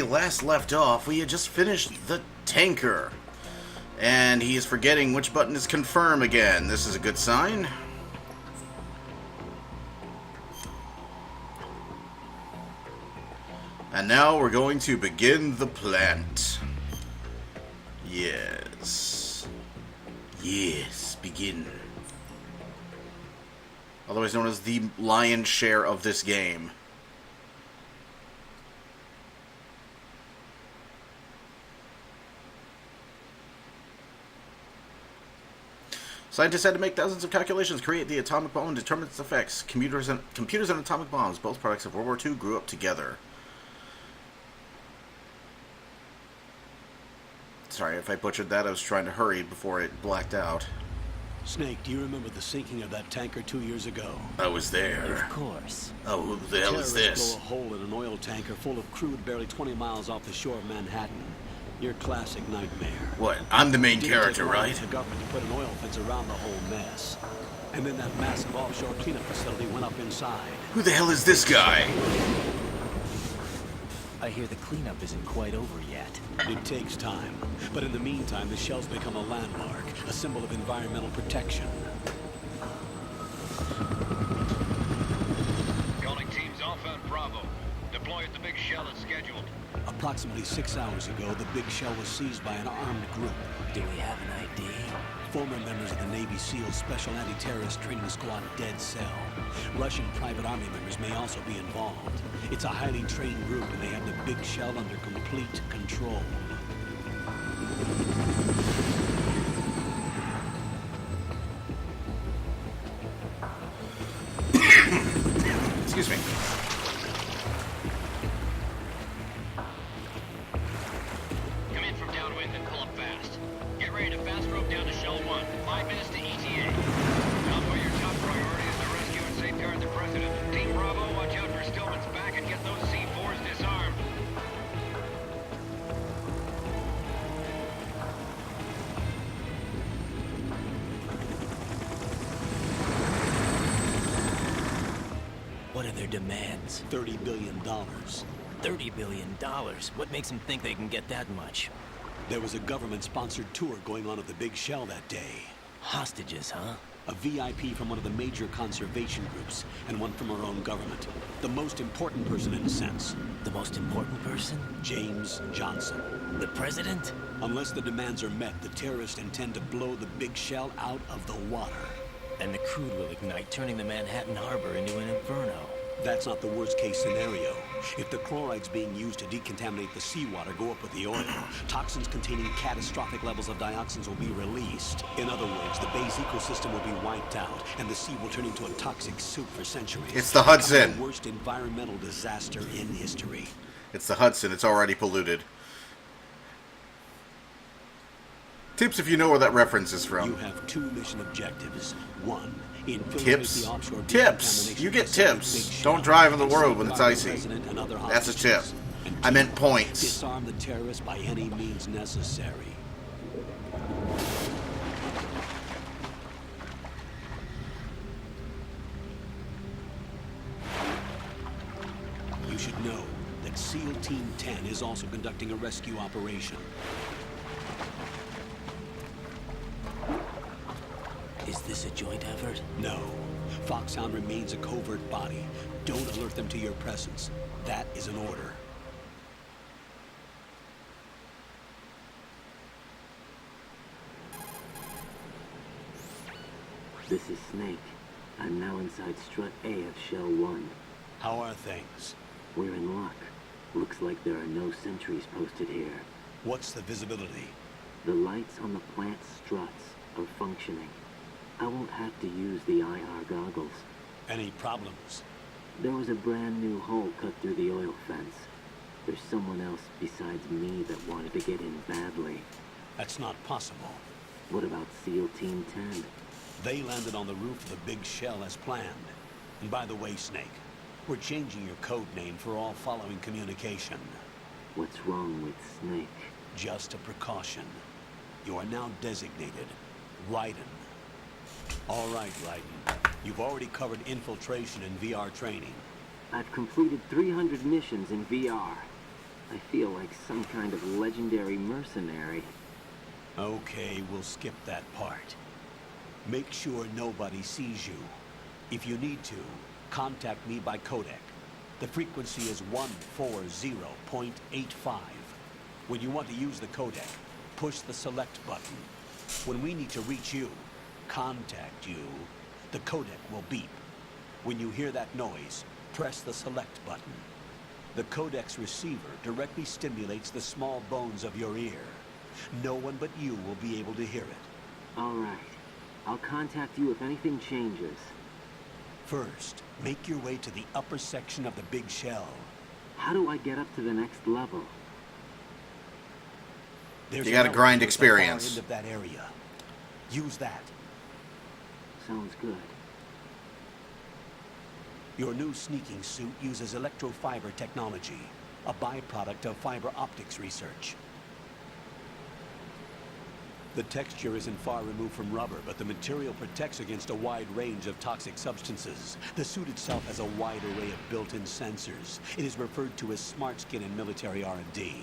we last left off, we had just finished the tanker. And he is forgetting which button is confirm again. This is a good sign. And now we're going to begin the plant. Yes. Yes, begin. Otherwise known as the lion's share of this game. Scientists had to make thousands of calculations, create the atomic bomb, and determine its effects. Computers and atomic bombs, both products of World War II, grew up together. Sorry if I butchered that. I was trying to hurry before it blacked out. Snake, do you remember the sinking of that tanker 2 years ago? I was there. Of course. Oh, who the hell is this? Terrorists blow a hole in an oil tanker full of crude barely 20 miles off the shore of Manhattan. Your classic nightmare. What? I'm the main character, right? The government to put an oil fence around the whole mess. And then that massive offshore cleanup facility went up inside. Who the hell is this guy? I hear the cleanup isn't quite over yet. It takes time. But in the meantime, the shell's become a landmark, a symbol of environmental protection. Calling teams Alpha and Bravo. Deploy at the big shell as scheduled. Approximately 6 hours ago, the big shell was seized by an armed group. Do we have an ID? Former members of the Navy SEAL Special Anti-Terrorist Training Squad Dead Cell. Russian private army members may also be involved. It's a highly trained group, and they have the big shell under complete control. Excuse me. Come in from downwind and pull up fast. Get ready to fast rope down to Shell 1. 5 minutes to ETA. Alpha, your top priority is to rescue and safeguard the President. Team Bravo, watch out for Stillman's back and get those C4s disarmed. What are their demands? $30 billion. $30 billion? What makes them think they can get that much? There was a government-sponsored tour going on at the big shell that day. Hostages, huh? A VIP from one of the major conservation groups, and one from our own government. The most important person in a sense. The most important person? James Johnson. The president? Unless the demands are met, the terrorists intend to blow the big shell out of the water. And the crude will ignite, turning the Manhattan Harbor into an inferno. That's not the worst-case scenario. If the chlorides being used to decontaminate the seawater go up with the oil, toxins containing catastrophic levels of dioxins will be released. In other words, the bay's ecosystem will be wiped out, and the sea will turn into a toxic soup for centuries. It's the Hudson. The worst environmental disaster in history. It's the Hudson. It's already polluted. Tips if you know where that reference is from. You have 2 mission objectives. 1, infiltrate Tips. the offshore Tips. You get facility, tips. Big Don't Shell, drive in the and world when it's safeguard icy. the president and other That's a tip. hostages. And I 2, meant points. disarm the terrorists by any means necessary. You should know that SEAL Team 10 is also conducting a rescue operation. Is this a joint effort? No. Foxhound remains a covert body. Don't alert them to your presence. That is an order. This is Snake. I'm now inside Strut A of Shell 1. How are things? We're in luck. Looks like there are no sentries posted here. What's the visibility? The lights on the plant struts are functioning. I won't have to use the IR goggles. Any problems? There was a brand new hole cut through the oil fence. There's someone else besides me that wanted to get in badly. That's not possible. What about SEAL Team 10? They landed on the roof of the big shell as planned. And by the way, Snake, we're changing your code name for all following communication. What's wrong with Snake? Just a precaution. You are now designated Raiden. All right, Raiden. You've already covered infiltration and VR training. I've completed 300 missions in VR. I feel like some kind of legendary mercenary. Okay, we'll skip that part. Make sure nobody sees you. If you need to, contact me by codec. The frequency is 140.85. When you want to use the codec, push the select button. When we need to reach you, contact you, the codec will beep. When you hear that noise, press the select button. The codec's receiver directly stimulates the small bones of your ear. No one but you will be able to hear it. All right. I'll contact you if anything changes. First, make your way to the upper section of the big shell. How do I get up to the next level? There's You gotta an grind elevator at the far experience. end of that area. Use that. Sounds good. Your new sneaking suit uses electrofiber technology, a byproduct of fiber optics research. The texture isn't far removed from rubber, but the material protects against a wide range of toxic substances. The suit itself has a wide array of built-in sensors. It is referred to as smart skin in military R&D.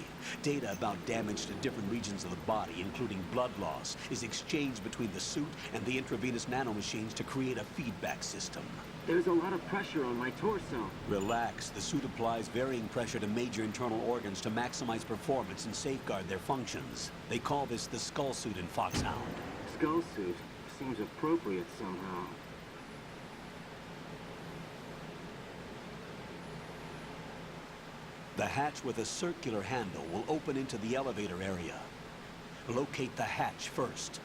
Data about damage to different regions of the body, including blood loss, is exchanged between the suit and the intravenous nanomachines to create a feedback system. There's a lot of pressure on my torso. Relax. The suit applies varying pressure to major internal organs to maximize performance and safeguard their functions. They call this the skull suit in Foxhound. Skull suit seems appropriate somehow. The hatch with a circular handle will open into the elevator area. Locate the hatch first.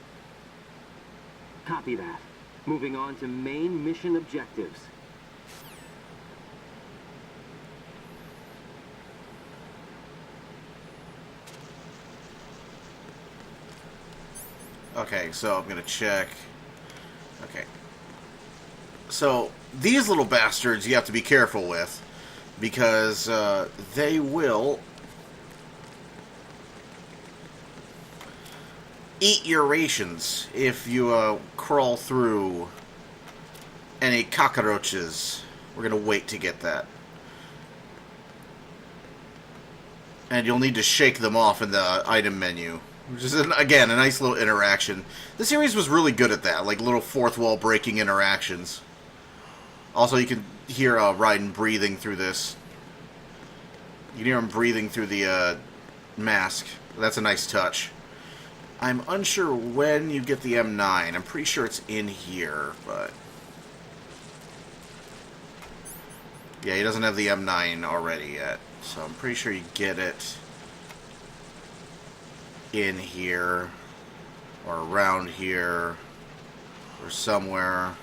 Copy that. Moving on to main mission objectives. Okay, so I'm gonna check. Okay. So, these little bastards you have to be careful with, because they will eat your rations if you crawl through any cockroaches. We're gonna wait to get that. And you'll need to shake them off in the item menu. Which is, again, a nice little interaction. The series was really good at that, like little fourth wall breaking interactions. Also, you can hear Raiden breathing through this. You can hear him breathing through the mask. That's a nice touch. I'm unsure when you get the M9. I'm pretty sure it's in here, but... yeah, he doesn't have the M9 already yet, so I'm pretty sure you get it in here, or around here, or somewhere.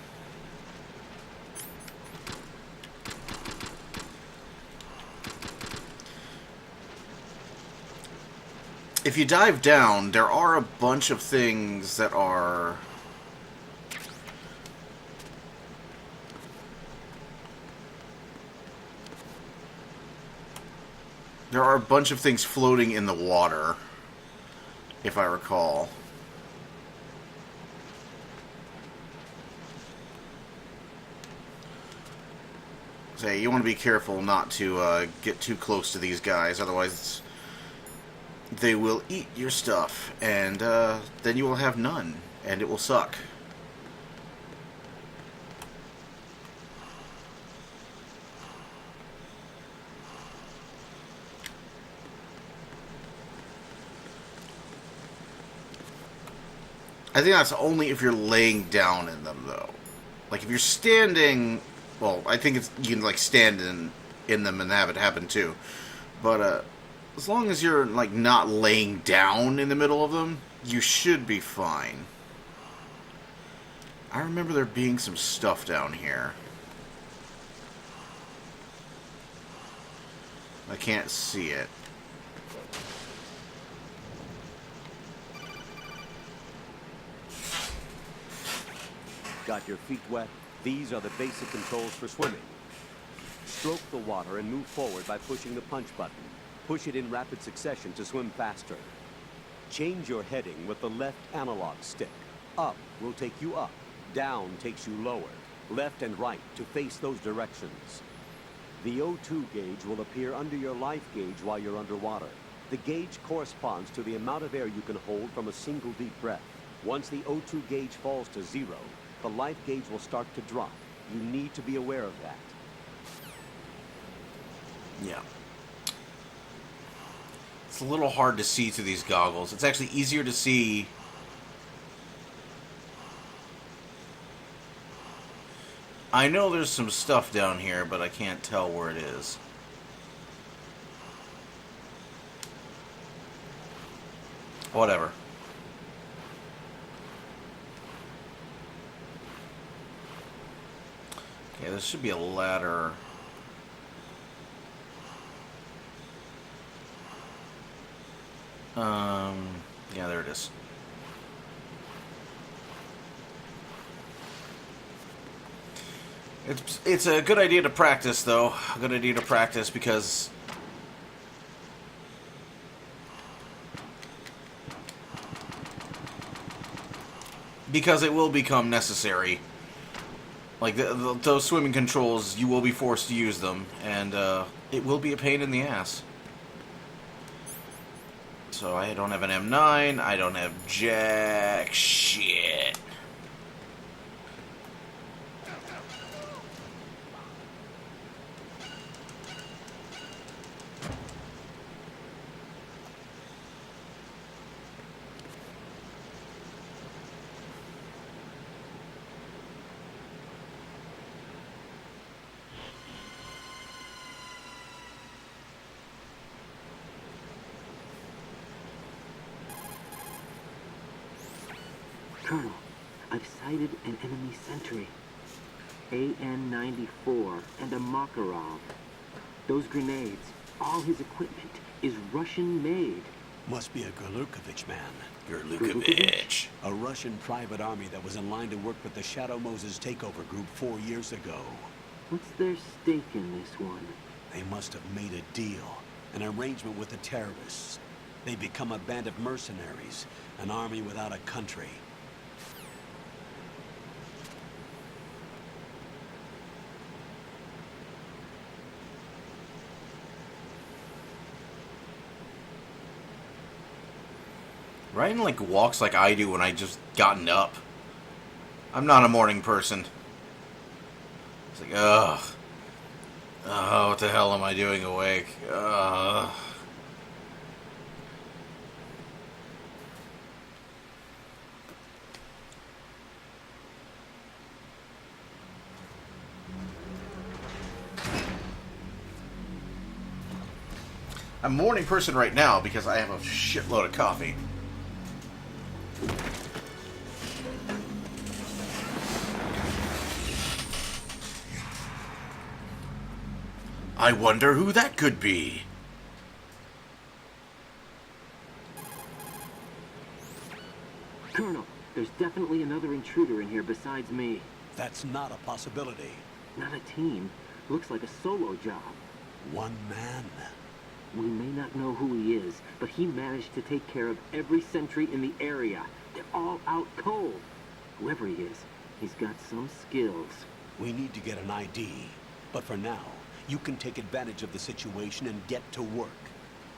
If you dive down, there are a bunch of things that are... there are a bunch of things floating in the water, if I recall. So you want to be careful not to get too close to these guys, otherwise they will eat your stuff, and then you will have none, and it will suck. I think that's only if you're laying down in them, though. Like, if you're standing... well, I think it's, you can, like, stand in them and have it happen, too. But, as long as you're, like, not laying down in the middle of them, you should be fine. I remember there being some stuff down here. I can't see it. Got your feet wet? These are the basic controls for swimming. Stroke the water and move forward by pushing the punch button. Push it in rapid succession to swim faster. Change your heading with the left analog stick. Up will take you up. Down takes you lower. Left and right to face those directions. The O2 gauge will appear under your life gauge while you're underwater. The gauge corresponds to the amount of air you can hold from a single deep breath. Once the O2 gauge falls to 0, the life gauge will start to drop. You need to be aware of that. Yeah. It's a little hard to see through these goggles. It's actually easier to see. I know there's some stuff down here, but I can't tell where it is. Whatever. Okay, there should be a ladder. Yeah, there it is. It's a good idea to practice, though. A good idea to practice because it will become necessary. Like those swimming controls, you will be forced to use them, and it will be a pain in the ass. So I don't have an M9. I don't have jack shit. Colonel, I've sighted an enemy sentry. AN-94 and a Makarov. Those grenades, all his equipment, is Russian-made. Must be a Gurlukovich man. Gurlukovich. A Russian private army that was in line to work with the Shadow Moses takeover group 4 years ago. What's their stake in this one? They must have made a deal, an arrangement with the terrorists. They become a band of mercenaries, an army without a country. Ryan, like, walks like I do when I just gotten up. I'm not a morning person. It's like, ugh. Oh, what the hell am I doing awake? Ugh. I'm a morning person right now because I have a shitload of coffee. I wonder who that could be. Colonel, there's definitely another intruder in here besides me. That's not a possibility. Not a team. Looks like a solo job. One man. We may not know who he is, but he managed to take care of every sentry in the area. They're all out cold. Whoever he is, he's got some skills. We need to get an ID. But for now, you can take advantage of the situation and get to work.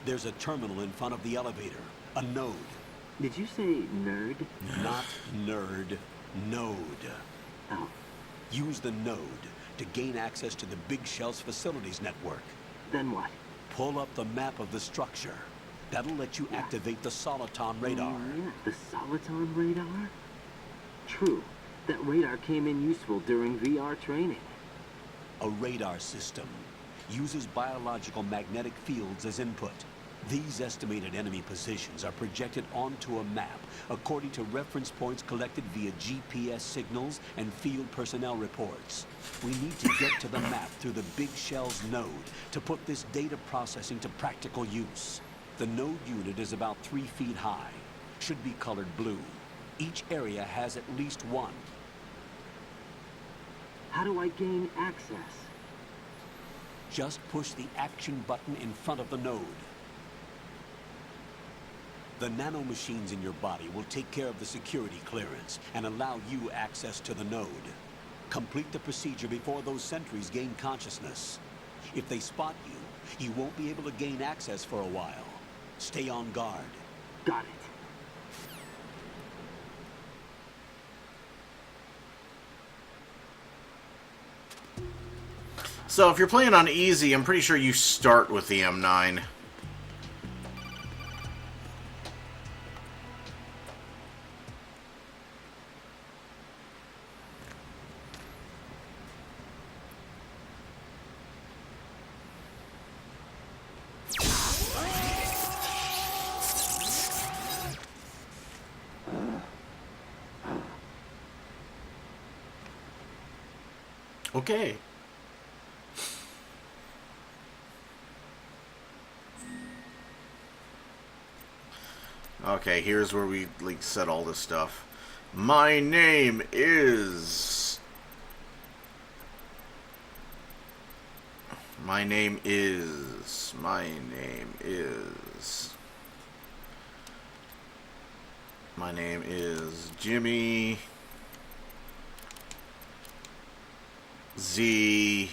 There's a terminal in front of the elevator. A node. Did you say nerd? Not nerd. Node. Oh. Use the node to gain access to the Big Shell's facilities network. Then what? Pull up the map of the structure. That'll let you activate the Soliton radar. Oh, yeah, the Soliton radar? True. That radar came in useful during VR training. A radar system uses biological magnetic fields as input. These estimated enemy positions are projected onto a map according to reference points collected via GPS signals and field personnel reports. We need to get to the map through the Big Shell's node to put this data processing to practical use. The node unit is about 3 feet high. Should be colored blue. Each area has at least one. How do I gain access? Just push the action button in front of the node. The nanomachines in your body will take care of the security clearance and allow you access to the node. Complete the procedure before those sentries gain consciousness. If they spot you, you won't be able to gain access for a while. Stay on guard. Got it. So if you're playing on easy, I'm pretty sure you start with the M9. Okay. Okay, here's where we like said all this stuff. My name is. My name is. My name is. My name is Jimmy ZZ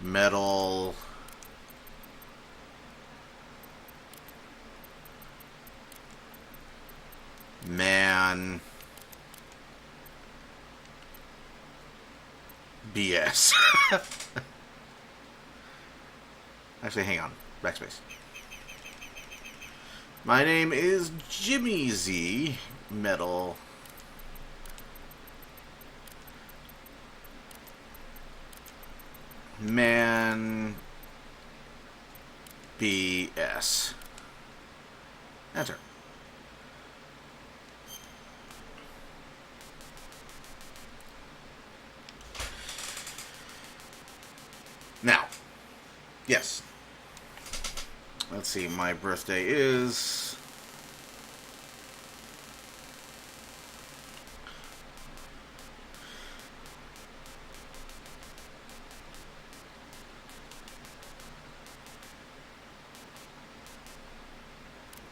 Metal Man BS. Actually, hang on. Backspace. My name is Jimmy Z Metal Man BS. Enter. Now, yes. Let's see, my birthday is...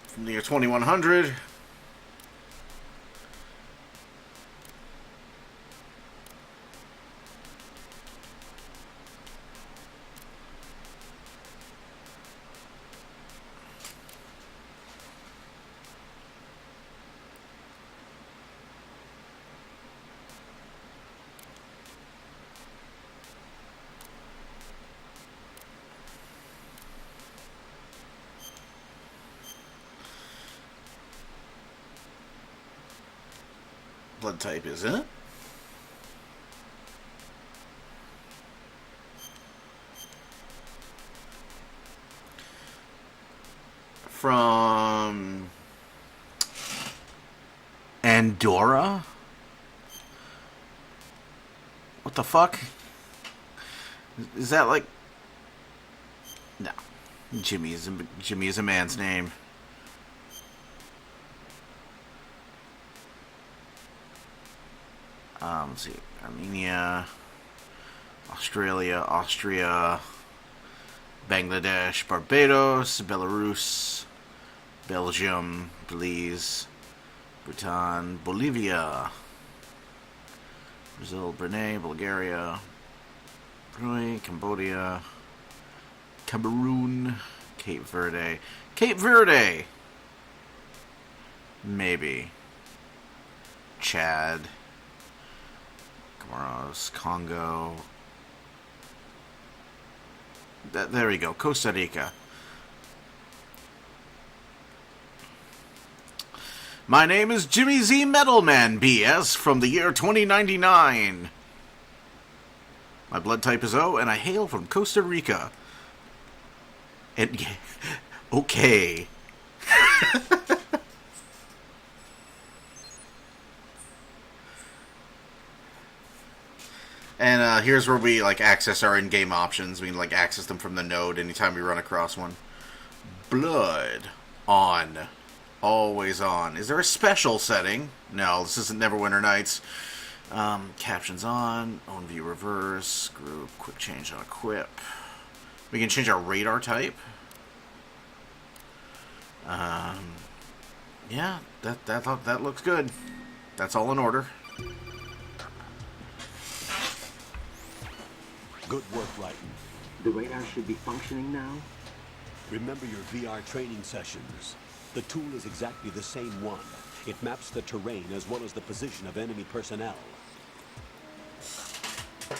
from the year 2100. Blood type is it? From Andorra? What the fuck? Is that like... No. Jimmy is a man's name. Let's see, Armenia, Australia, Austria, Bangladesh, Barbados, Belarus, Belgium, Belize, Bhutan, Bolivia, Brazil, Brunei, Bulgaria, Brunei, Cambodia, Cameroon, Cape Verde. Cape Verde! Maybe. Chad. Comoros, Congo. There we go. Costa Rica. My name is Jimmy Z Metalman BS from the year 2099. My blood type is O, and I hail from Costa Rica. And okay. And here's where we like access our in-game options. We can like access them from the node anytime we run across one. Blood on, always on. Is there a special setting? No, this isn't Neverwinter Nights. Captions on, own view reverse, group, quick change on equip. We can change our radar type. Yeah, that looks good. That's all in order. Good work, Raiden. The radar should be functioning now? Remember your VR training sessions. The tool is exactly the same one. It maps the terrain as well as the position of enemy personnel.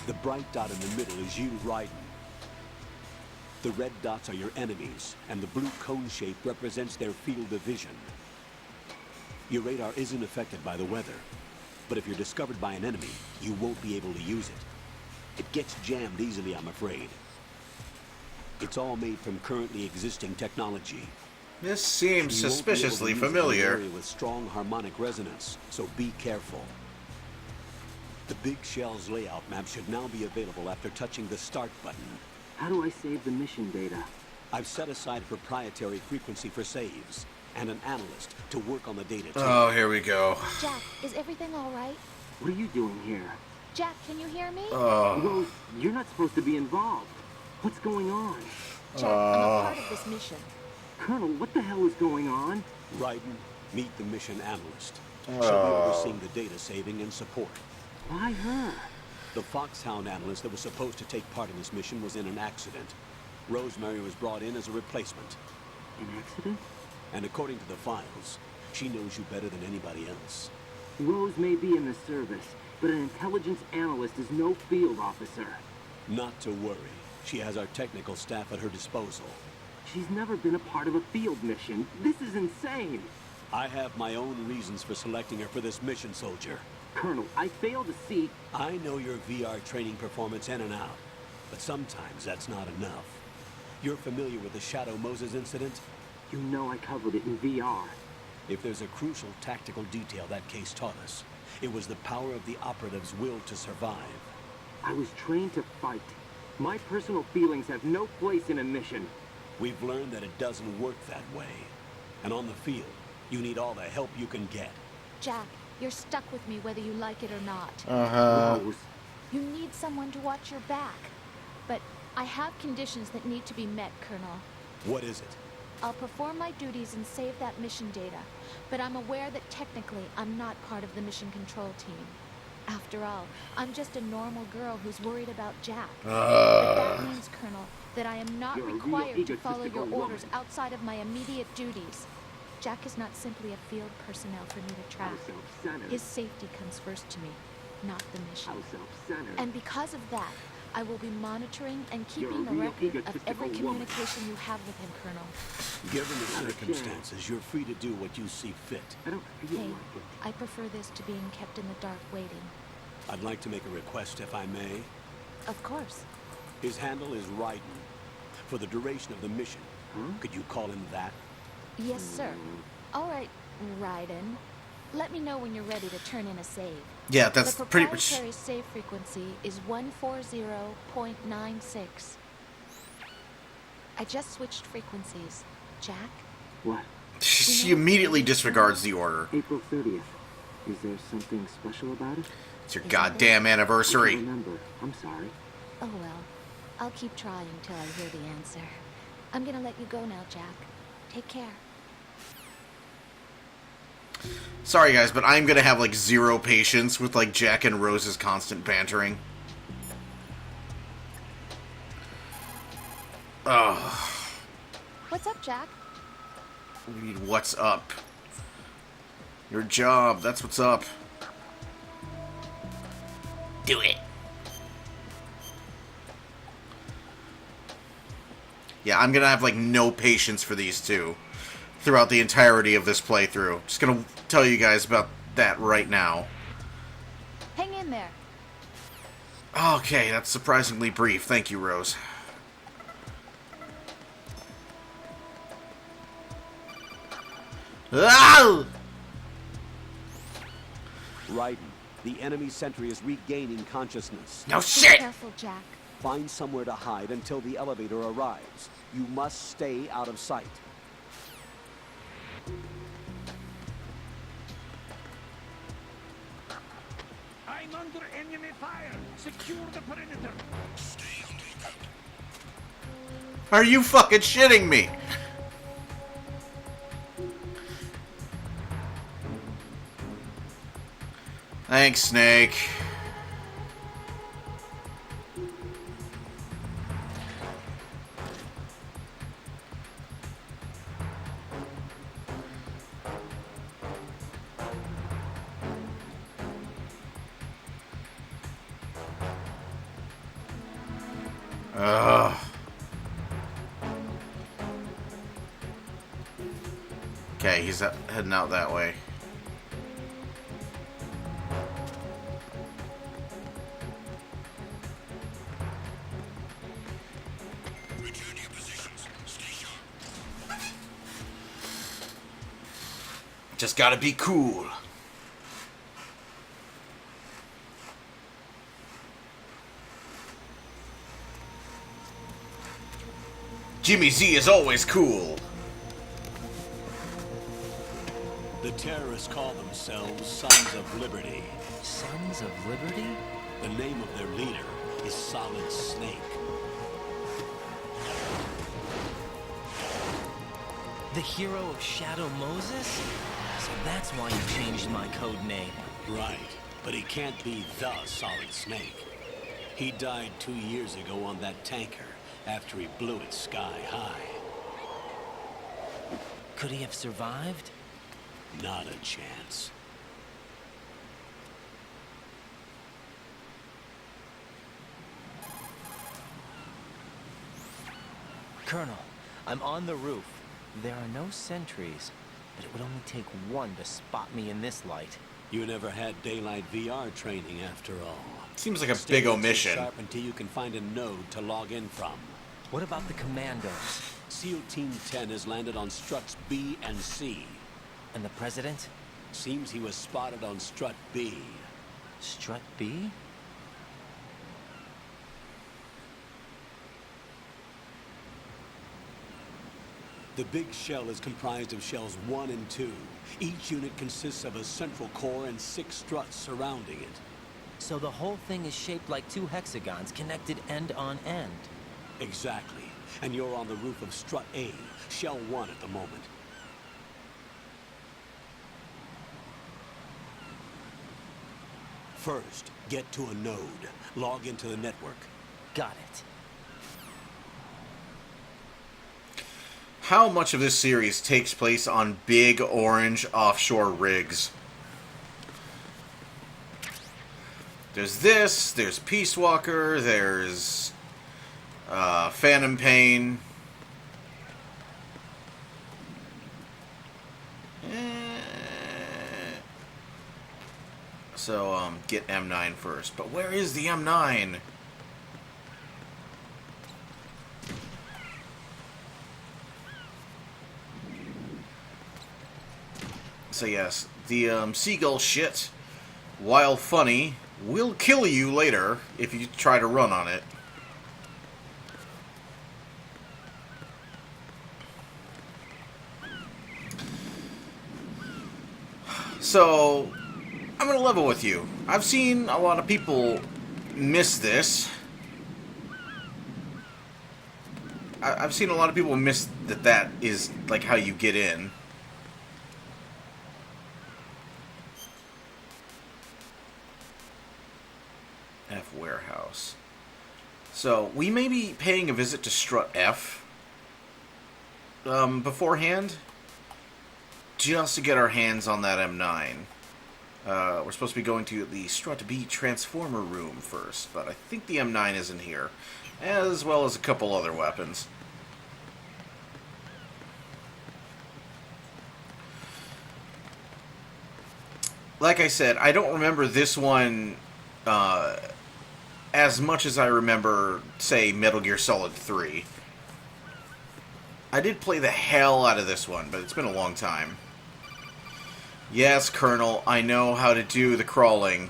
The bright dot in the middle is you, Raiden. The red dots are your enemies, and the blue cone shape represents their field of vision. Your radar isn't affected by the weather, but if you're discovered by an enemy, you won't be able to use it. It gets jammed easily, I'm afraid. It's all made from currently existing technology. This seems You won't be able to suspiciously use it in an familiar. area with strong harmonic resonance, so be careful. The Big Shell's layout map should now be available after touching the start button. How do I save the mission data? I've set aside a proprietary frequency for saves, and an analyst to work on the data too. Oh, here we go. Jack, is everything all right? What are you doing here? Jack, can you hear me? Rose, you're not supposed to be involved. What's going on? Jack, I'm a part of this mission. Colonel, what the hell is going on? Raiden, meet the mission analyst. She'll be overseeing the data saving and support. Why her? The Foxhound analyst that was supposed to take part in this mission was in an accident. Rosemary was brought in as a replacement. An accident? And according to the files, she knows you better than anybody else. Rose may be in the service, but an intelligence analyst is no field officer. Not to worry. She has our technical staff at her disposal. She's never been a part of a field mission. This is insane. I have my own reasons for selecting her for this mission, soldier. Colonel, I fail to see... I know your VR training performance in and out, but sometimes that's not enough. You're familiar with the Shadow Moses incident? You know I covered it in VR. If there's a crucial tactical detail that case taught us, it was the power of the operative's will to survive. I was trained to fight. My personal feelings have no place in a mission. We've learned that it doesn't work that way. And on the field, you need all the help you can get. Jack, you're stuck with me whether you like it or not. Rose, You need someone to watch your back. But I have conditions that need to be met, Colonel. What is it? I'll perform my duties and save that mission data, but I'm aware that technically I'm not part of the mission control team. After all, I'm just a normal girl who's worried about Jack. But that means, Colonel, that I am not You're a real required to follow your egotistical orders woman. outside of my immediate duties. Jack is not simply a field personnel for me to how track. self-centered. His safety comes first to me, not the mission. How self-centered. And because of that, I will be monitoring and You're a keeping a real record of every egotistical woman. communication you have with him, Colonel. Given the Not a circumstances, you're free to do what you see fit. I don't feel Hey, like it. I prefer this to being kept in the dark waiting. I'd like to make a request, if I may. Of course. His handle is Raiden. For the duration of the mission, could you call him that? Yes, sir. All right, Raiden. Let me know when you're ready to turn in a save. Yeah, that's the pretty much... proprietary save frequency is 140.96. I just switched frequencies. Jack? What? She immediately disregards the order. April 30th. Is there something special about it? It's your goddamn I anniversary. can't remember. I'm sorry. Oh well. I'll keep trying till I hear the answer. I'm gonna let you go now, Jack. Take care. Sorry guys, but I'm gonna have like zero patience with like Jack and Rose's constant bantering. Ugh. What's up, Jack? We need what's up. Your job, that's what's up. Do it. Yeah, I'm gonna have like no patience for these two throughout the entirety of this playthrough. Just gonna tell you guys about that right now. Hang in there. Okay, that's surprisingly brief. Thank you, Rose. Ah! Raiden, the enemy sentry is regaining consciousness. No Be shit! careful, Jack. Find somewhere to hide until the elevator arrives. You must stay out of sight. I'm under enemy fire. Secure the perimeter. Are you fucking shitting me? Thanks, Snake. Ugh. Okay, he's heading out that way. Return to your positions. Stay sharp. Just gotta be cool. Jimmy Z is always cool. The terrorists call themselves Sons of Liberty. Sons of Liberty? The name of their leader is Solid Snake. The hero of Shadow Moses? So that's why you changed my code name. Right, but he can't be the Solid Snake. He died 2 years ago on that tanker after he blew it sky high. Could he have survived? Not a chance. Colonel, I'm on the roof. There are no sentries, but it would only take one to spot me in this light. You never had daylight VR training after all. Seems like a Stay big omission. sharp until you can find a node to log in from. What about the commandos? SEAL Team 10 has landed on struts B and C. And the president? Seems he was spotted on strut B. Strut B? The big shell is comprised of shells 1 and 2. Each unit consists of a central core and 6 struts surrounding it. So the whole thing is shaped like 2 hexagons connected end on end. Exactly. And you're on the roof of strut A, shell 1 at the moment. First, get to a node. Log into the network. Got it. How much of this series takes place on big orange offshore rigs? There's this, there's Peace Walker, there's Phantom Pain. So, get M9 first. But where is the M9? So yes, the seagull shit, while funny, will kill you later if you try to run on it. So, I'm going to level with you. I've seen a lot of people miss this. I've seen a lot of people miss that is like how you get in. F warehouse. So we may be paying a visit to Strut F beforehand, just to get our hands on that M9. We're supposed to be going to the Strut B transformer room first, but I think the M9 isn't here, as well as a couple other weapons. Like I said, I don't remember this one as much as I remember, say, Metal Gear Solid 3. I did play the hell out of this one, but it's been a long time. Yes, Colonel, I know how to do the crawling.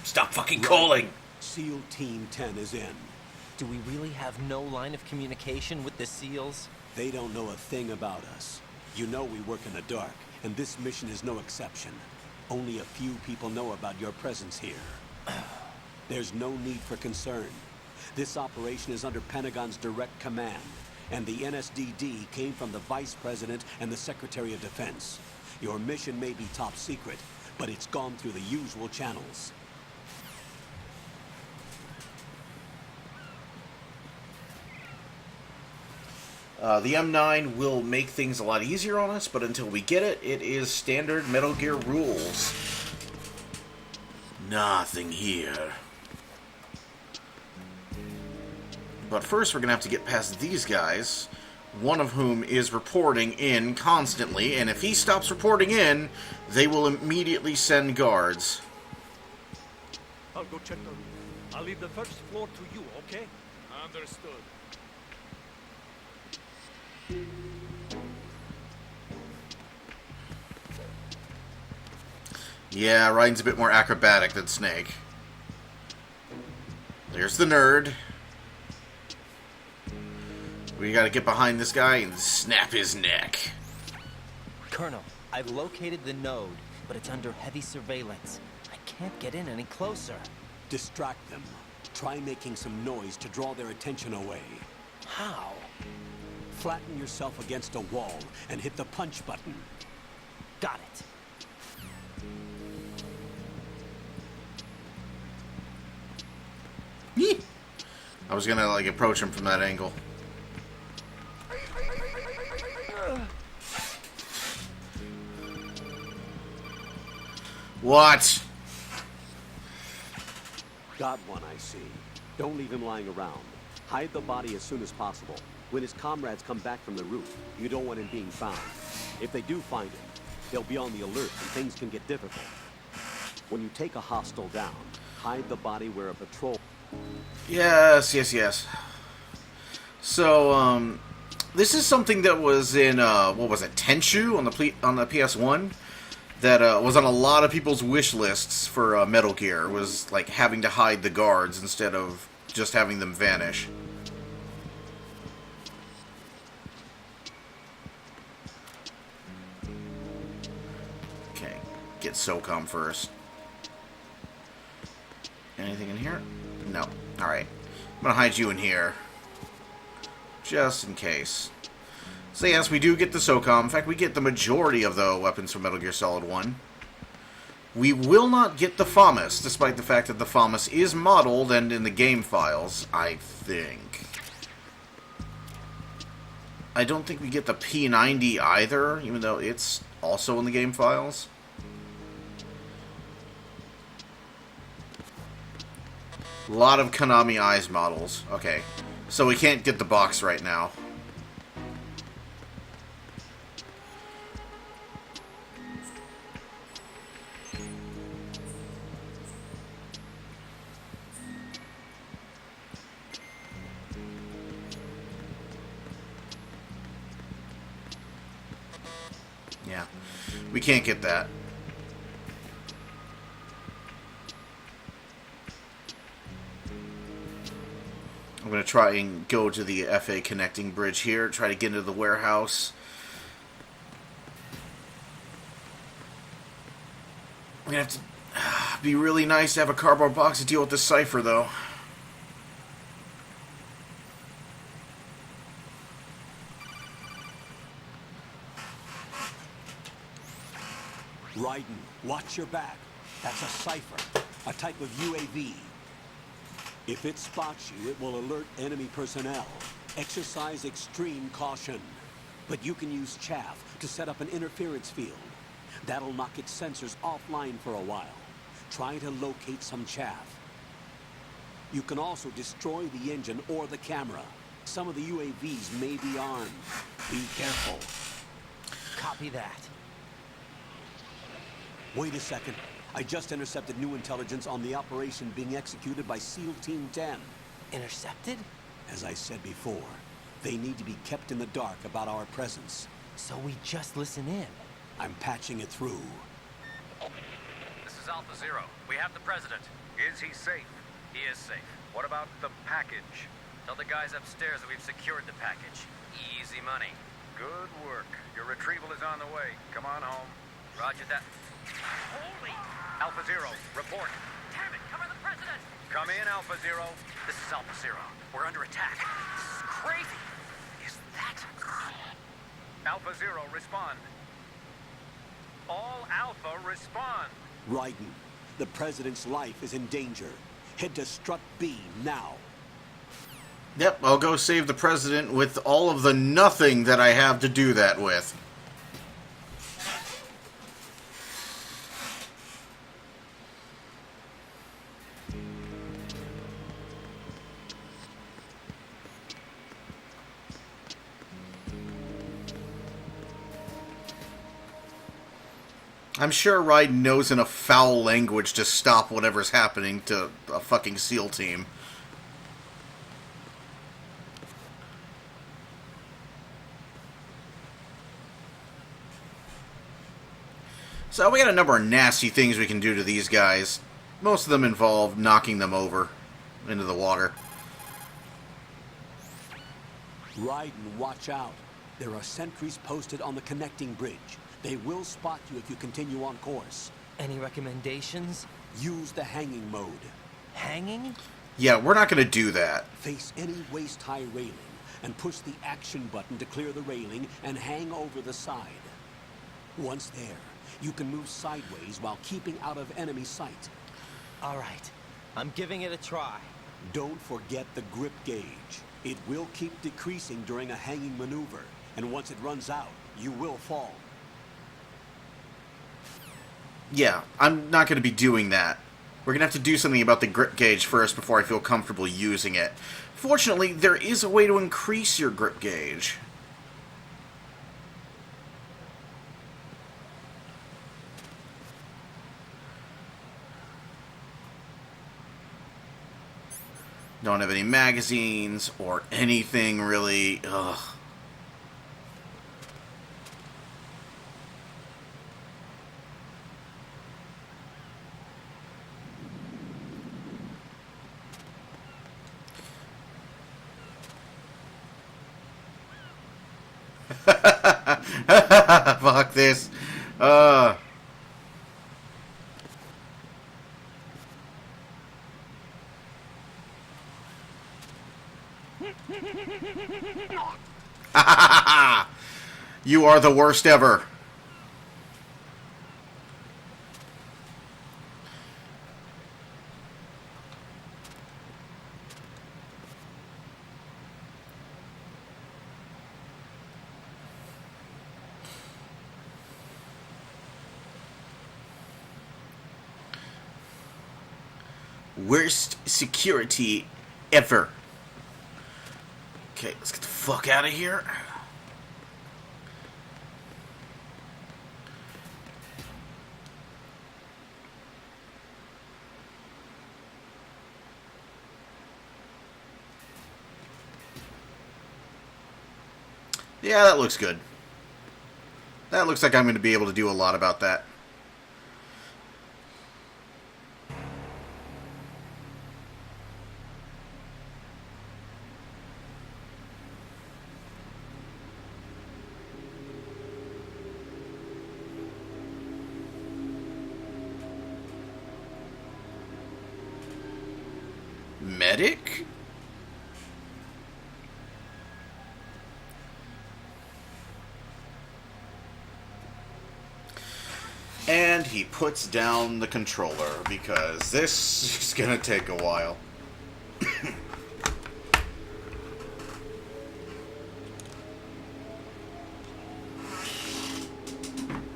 Stop fucking calling! SEAL Team 10 is in. Do we really have no line of communication with the SEALs? They don't know a thing about us. You know we work in the dark, and this mission is no exception. Only a few people know about your presence here. There's no need for concern. This operation is under Pentagon's direct command, and the NSDD came from the Vice President and the Secretary of Defense. Your mission may be top secret, but it's gone through the usual channels. The M9 will make things a lot easier on us, but until we get it, it is standard Metal Gear rules. Nothing here. But first we're going to have to get past these guys, one of whom is reporting in constantly, and if he stops reporting in, they will immediately send guards. I'll go check the room. I'll leave the first floor to you, okay? Understood. Yeah, Ryan's a bit more acrobatic than Snake. There's the nerd. We gotta get behind this guy and snap his neck. Colonel, I've located the node, but it's under heavy surveillance. I can't get in any closer. Distract them. Try making some noise to draw their attention away. How? Flatten yourself against a wall and hit the punch button. Got it. Yee! I was gonna, like, approach him from that angle. What? Got one, I see. Don't leave him lying around. Hide the body as soon as possible. When his comrades come back from the roof, you don't want him being found. If they do find him, they'll be on the alert and things can get difficult. When you take a hostile down, hide the body where a patrol... Yes. So, this is something that was in, what was it, Tenchu on the PS1? That was on a lot of people's wish lists for Metal Gear, was like having to hide the guards instead of just having them vanish. Okay, get SOCOM first. Anything in here? No. Alright. I'm gonna hide you in here. Just in case. So yes, we do get the SOCOM. In fact, we get the majority of the weapons from Metal Gear Solid 1. We will not get the FAMAS, despite the fact that the FAMAS is modeled and in the game files, I think. I don't think we get the P90 either, even though it's also in the game files. A lot of Konami Eyes models. Okay, so we can't get the box right now. Yeah, we can't get that. I'm going to try and go to the FA connecting bridge here, try to get into the warehouse. We're going to have to be really nice to have a cardboard box to deal with this cipher, though. Raiden, watch your back. That's a cipher, a type of UAV. If it spots you, it will alert enemy personnel. Exercise extreme caution. But you can use chaff to set up an interference field. That'll knock its sensors offline for a while. Try to locate some chaff. You can also destroy the engine or the camera. Some of the UAVs may be armed. Be careful. Copy that. Wait a second. I just intercepted new intelligence on the operation being executed by SEAL Team 10. Intercepted? As I said before, they need to be kept in the dark about our presence. So we just listen in. I'm patching it through. This is Alpha Zero. We have the president. Is he safe? He is safe. What about the package? Tell the guys upstairs that we've secured the package. Easy money. Good work. Your retrieval is on the way. Come on home. Roger that. Holy! Alpha Zero, report. Damn it, cover the president! Come in, Alpha Zero. This is Alpha Zero. We're under attack. This is crazy. Is that... Alpha Zero, respond. All Alpha, respond. Raiden, the president's life is in danger. Head to Strut B now. Yep, I'll go save the president with all of the nothing that I have to do that with. I'm sure Raiden knows enough foul language to stop whatever's happening to a fucking SEAL team. So we got a number of nasty things we can do to these guys. Most of them involve knocking them over into the water. Raiden, watch out. There are sentries posted on the connecting bridge. They will spot you if you continue on course. Any recommendations? Use the hanging mode. Hanging? Yeah, we're not going to do that. Face any waist-high railing and push the action button to clear the railing and hang over the side. Once there, you can move sideways while keeping out of enemy sight. All right. I'm giving it a try. Don't forget the grip gauge. It will keep decreasing during a hanging maneuver, and once it runs out, you will fall. Yeah, I'm not going to be doing that. We're going to have to do something about the grip gauge first before I feel comfortable using it. Fortunately, there is a way to increase your grip gauge. Don't have any magazines or anything really. Ugh. Fuck this. You are the worst ever. Worst security ever. Okay, let's get the fuck out of here. Yeah, that looks good. That looks like I'm going to be able to do a lot about that. Medic? And he puts down the controller because this is gonna take a while.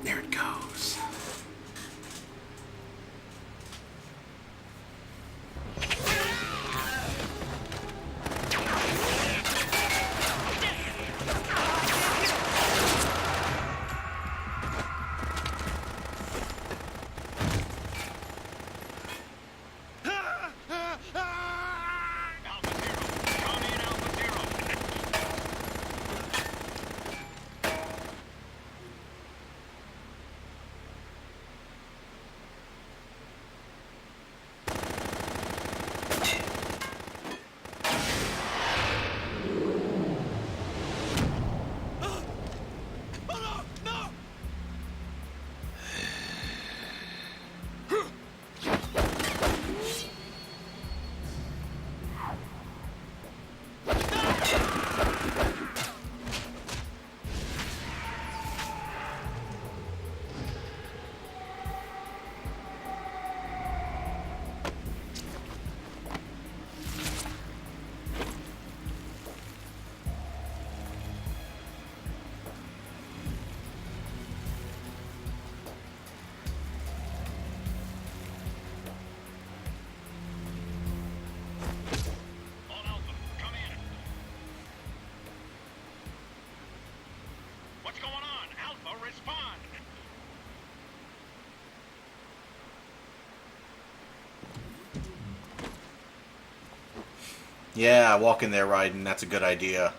There it goes. Yeah, walk in there, Raiden. That's a good idea.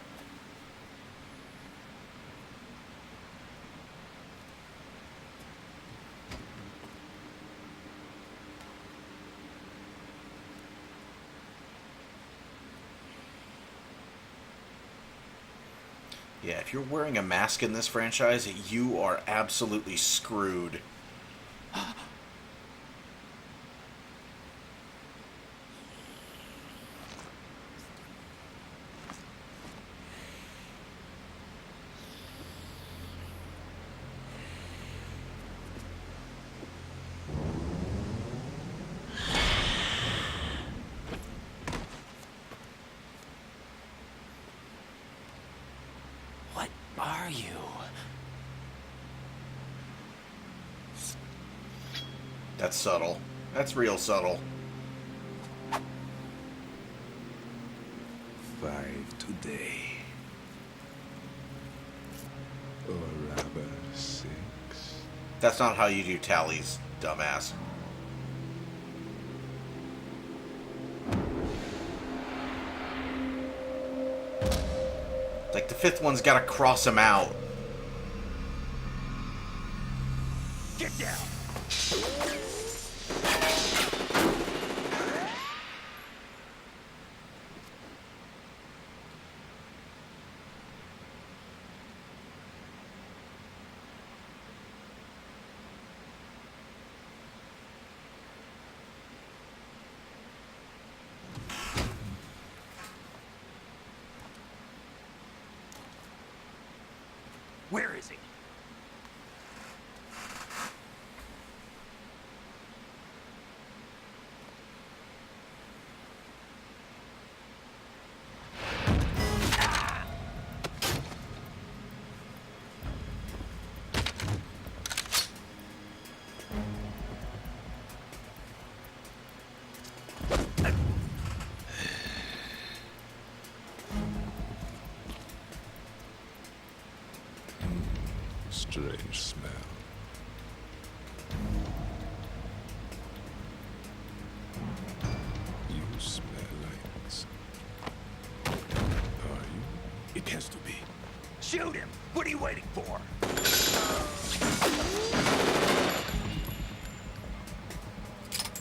Yeah, if you're wearing a mask in this franchise, you are absolutely screwed. What are you? That's subtle. That's real subtle. 5 today. Or rather 6. That's not how you do tallies, dumbass. Like, the 5th one's gotta cross him out. Get down! Where is he? Strange smell. You smell like... Are you? It has to be. Shoot him! What are you waiting for?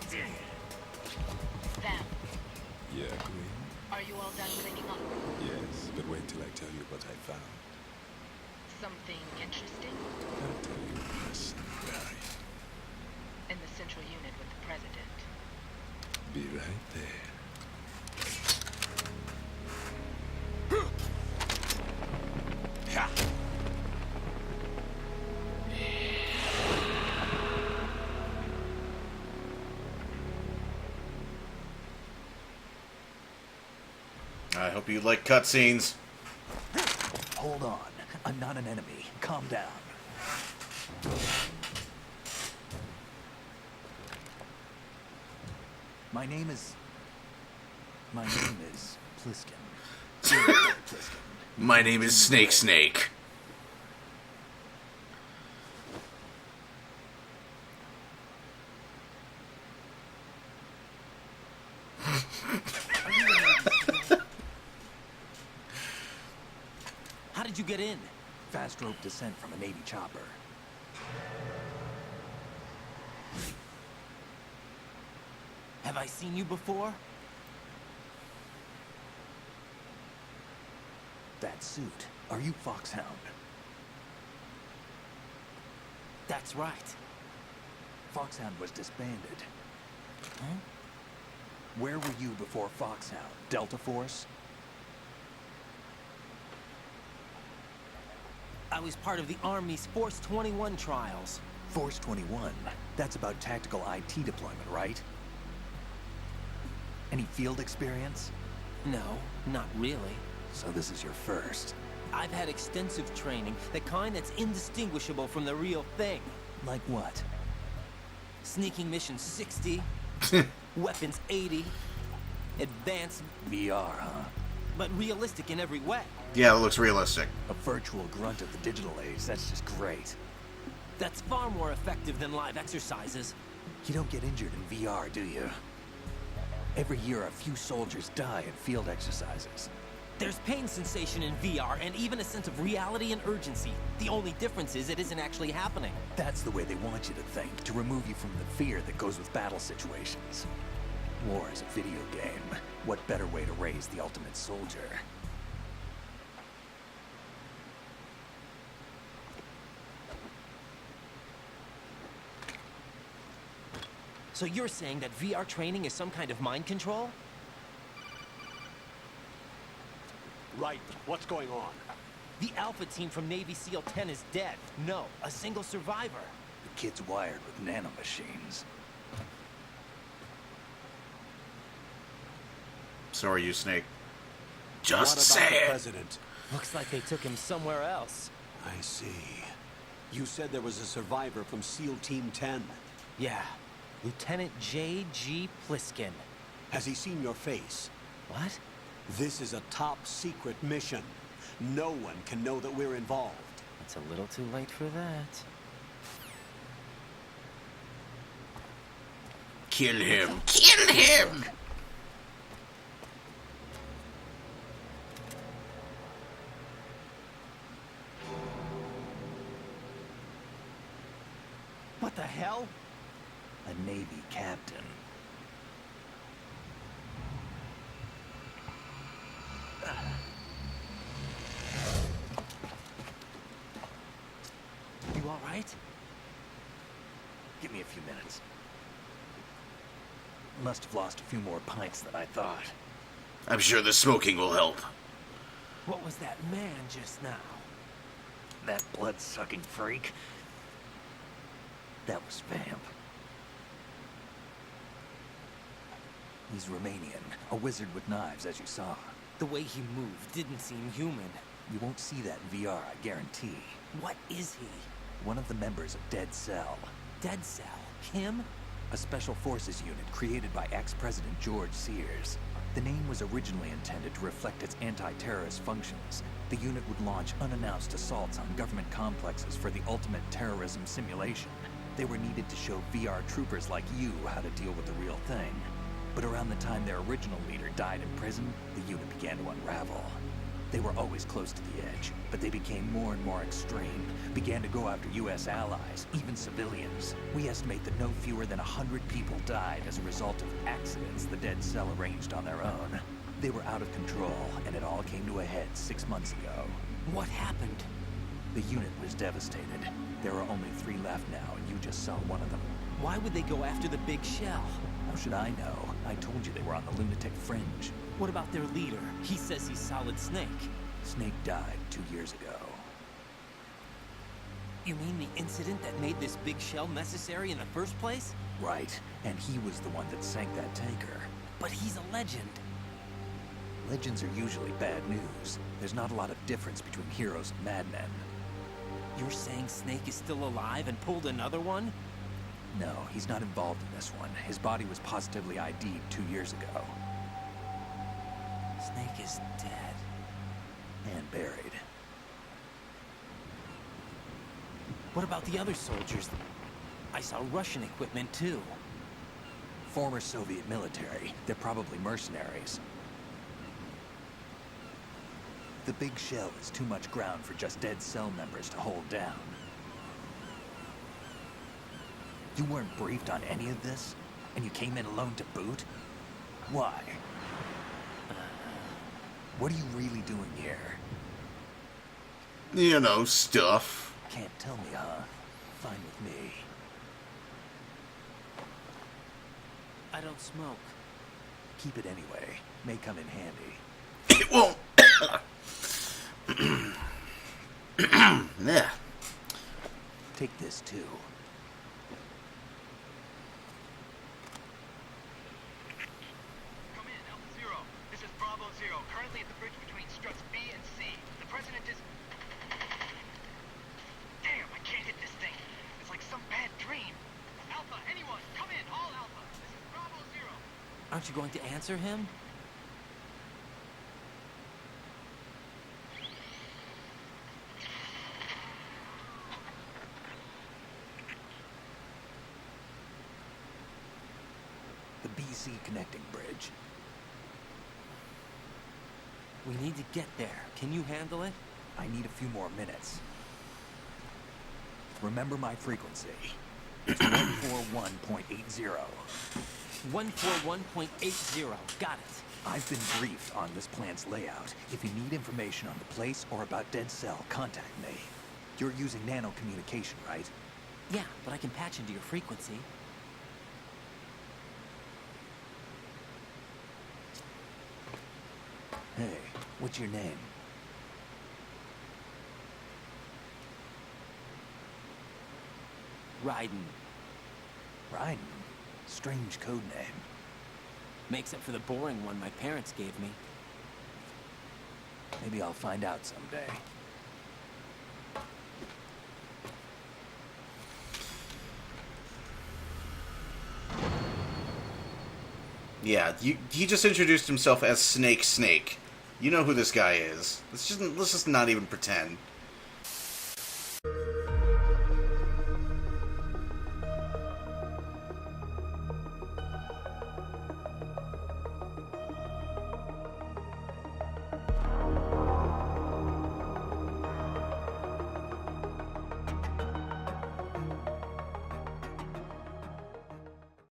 Sam, Yeah, Queen? are you all done cleaning up? Yes, but wait till I tell you what I found. Something interesting? I'll tell you when my son died. In the central unit with the president. Be right there. I hope you like cutscenes. Hold on. I'm not an enemy. Calm down. My name is Pliskin. Pliskin. My name is Snake. How did you get in? Fast rope descent from a Navy chopper. Have I seen you before? That suit. Are you Foxhound? That's right. Foxhound was disbanded. Huh? Where were you before Foxhound? Delta Force? I was part of the Army's Force 21 trials. Force 21? That's about tactical IT deployment, right? Any field experience? No, not really. So this is your first. I've had extensive training, the kind that's indistinguishable from the real thing. Like what? Sneaking mission 60, weapons 80, advanced, VR, huh? but realistic in every way. Yeah, it looks realistic. A virtual grunt of the digital age, that's just great. That's far more effective than live exercises. You don't get injured in VR, do you? Every year, a few soldiers die in field exercises. There's pain sensation in VR and even a sense of reality and urgency. The only difference is it isn't actually happening. That's the way they want you to think, to remove you from the fear that goes with battle situations. War is a video game. What better way to raise the ultimate soldier? So you're saying that VR training is some kind of mind control? Right. What's going on? The Alpha team from Navy SEAL 10 is dead. No, a single survivor. The kid's wired with nanomachines. So are you, Snake. Just What about say the it. president? Looks like they took him somewhere else. I see. You said there was a survivor from SEAL Team 10. Yeah, Lieutenant J.G. Pliskin. Has he seen your face? What? This is a top secret mission. No one can know that we're involved. It's a little too late for that. Kill him. Kill him! What the hell? A Navy captain. You all right? Give me a few minutes. Must have lost a few more pints than I thought. I'm sure the smoking will help. What was that man just now? That blood-sucking freak? That was Vamp. He's Romanian, a wizard with knives, as you saw. The way he moved didn't seem human. You won't see that in VR, I guarantee. What is he? One of the members of Dead Cell. Dead Cell? Him? A special forces unit created by ex-President George Sears. The name was originally intended to reflect its anti-terrorist functions. The unit would launch unannounced assaults on government complexes for the ultimate terrorism simulation. They were needed to show VR troopers like you how to deal with the real thing. But around the time their original leader died in prison, the unit began to unravel. They were always close to the edge, but they became more and more extreme, began to go after U.S. allies, even civilians. We estimate that no fewer than 100 people died as a result of accidents the Dead Cell arranged on their own. They were out of control, and it all came to a head 6 months ago. What happened? The unit was devastated. There are only 3 left now, and you just saw one of them. Why would they go after the big shell? How should I know? I told you they were on the lunatic fringe. What about their leader? He says he's Solid Snake. Snake died 2 years ago. You mean the incident that made this big shell necessary in the first place? Right, and he was the one that sank that tanker. But he's a legend. Legends are usually bad news. There's not a lot of difference between heroes and madmen. You're saying Snake is still alive and pulled another one? No, he's not involved in this one. His body was positively ID'd 2 years ago. Snake is dead. And buried. What about the other soldiers? I saw Russian equipment too. Former Soviet military. They're probably mercenaries. The big shell is too much ground for just Dead Cell members to hold down. You weren't briefed on any of this? And you came in alone to boot? Why? What are you really doing here? You know, stuff. Can't tell me, huh? Fine with me. I don't smoke. Keep it anyway. May come in handy. It won't. Yeah. Take this too. Come in, Alpha Zero. This is Bravo Zero, currently at the bridge between struts B and C. The president is... Damn, I can't hit this thing. It's like some bad dream. Alpha, anyone, come in, all Alpha. This is Bravo Zero. Aren't you going to answer him? The BC sea connecting bridge. We need to get there. Can you handle it? I need a few more minutes. Remember my frequency. It's 141.80. 141.80. Got it. I've been briefed on this plan's layout. If you need information on the place or about Dead Cell, contact me. You're using nano communication, right? Yeah, but I can patch into your frequency. Hey, what's your name? Raiden. Raiden? Strange code name. Makes up for the boring one my parents gave me. Maybe I'll find out someday. Yeah, he just introduced himself as Snake. You know who this guy is. Let's just not even pretend.